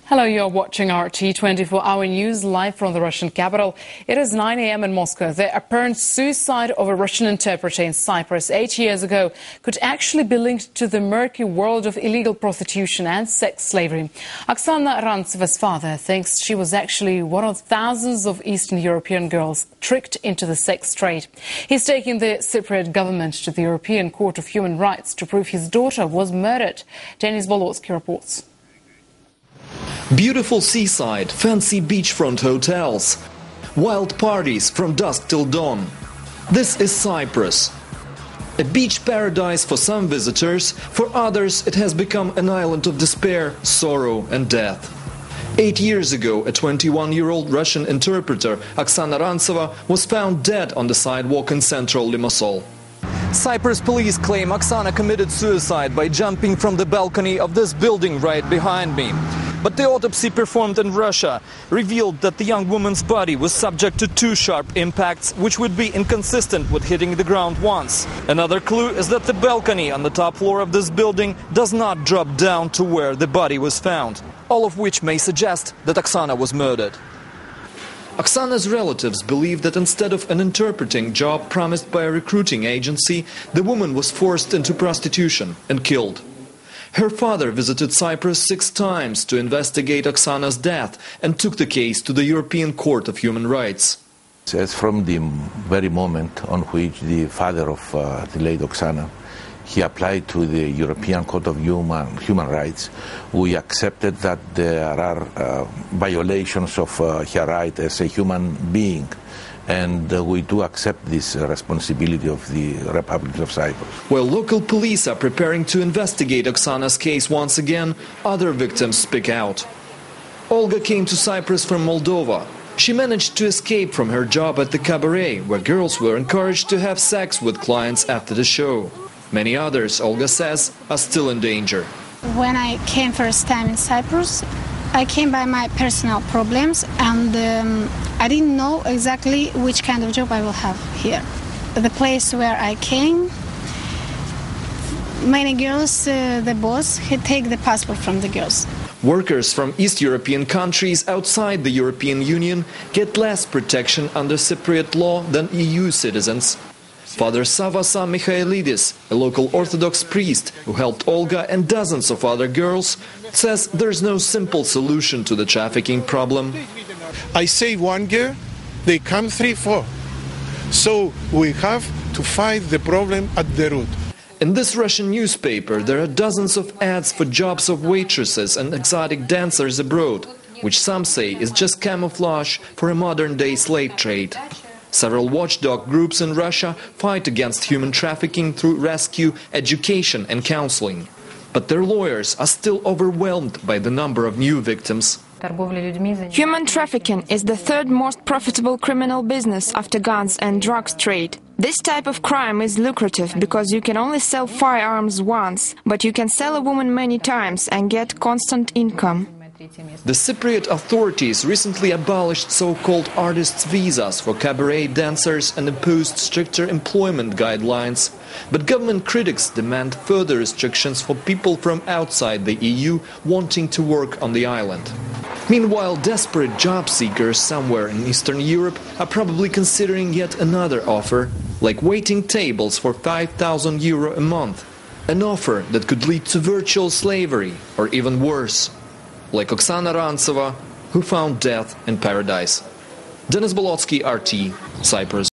Hello, you're watching RT 24-hour news live from the Russian capital. It is 9 a.m. in Moscow. The apparent suicide of a Russian interpreter in Cyprus 8 years ago could actually be linked to the murky world of illegal prostitution and sex slavery. Oksana Rantseva's father thinks she was actually one of thousands of Eastern European girls tricked into the sex trade. He's taking the Cypriot government to the European Court of Human Rights to prove his daughter was murdered. Denis Bolotsky reports. Beautiful seaside, fancy beachfront hotels, wild parties from dusk till dawn. This is Cyprus. A beach paradise for some visitors, for others it has become an island of despair, sorrow and death. 8 years ago, a 21-year-old Russian interpreter, Oksana Rantseva, was found dead on the sidewalk in central Limassol. Cyprus police claim Oksana committed suicide by jumping from the balcony of this building right behind me. But the autopsy performed in Russia revealed that the young woman's body was subject to 2 sharp impacts, which would be inconsistent with hitting the ground once. Another clue is that the balcony on the top floor of this building does not drop down to where the body was found, all of which may suggest that Oksana was murdered. Oksana's relatives believe that instead of an interpreting job promised by a recruiting agency, the woman was forced into prostitution and killed. Her father visited Cyprus 6 times to investigate Oksana's death and took the case to the European Court of Human Rights. As from the very moment on which the father of the late Oksana, he applied to the European Court of Human Rights, we accepted that there are violations of her right as a human being. And we do accept this responsibility of the Republic of Cyprus. While local police are preparing to investigate Oksana's case once again, other victims speak out. Olga came to Cyprus from Moldova. She managed to escape from her job at the cabaret, where girls were encouraged to have sex with clients after the show. Many others, Olga says, are still in danger. When I came first time in Cyprus, I came by my personal problems, and I didn't know exactly which kind of job I will have here. The place where I came, many girls, the boss, he take the passport from the girls. Workers from East European countries outside the European Union get less protection under Cypriot law than EU citizens. Father Savasa Michaelidis, a local Orthodox priest who helped Olga and dozens of other girls, says there's no simple solution to the trafficking problem. I say 1 girl, they come 3, 4. So we have to fight the problem at the root. In this Russian newspaper, there are dozens of ads for jobs of waitresses and exotic dancers abroad, which some say is just camouflage for a modern-day slave trade. Several watchdog groups in Russia fight against human trafficking through rescue, education and counseling. But their lawyers are still overwhelmed by the number of new victims. Human trafficking is the 3rd most profitable criminal business after guns and drugs trade. This type of crime is lucrative because you can only sell firearms once, but you can sell a woman many times and get constant income. The Cypriot authorities recently abolished so-called artists' visas for cabaret dancers and imposed stricter employment guidelines. But government critics demand further restrictions for people from outside the EU wanting to work on the island. Meanwhile, desperate job seekers somewhere in Eastern Europe are probably considering yet another offer, like waiting tables for €5,000 a month. An offer that could lead to virtual slavery, or even worse. Like Oksana Rantseva, who found death in paradise. Denis Bolotsky, RT, Cyprus.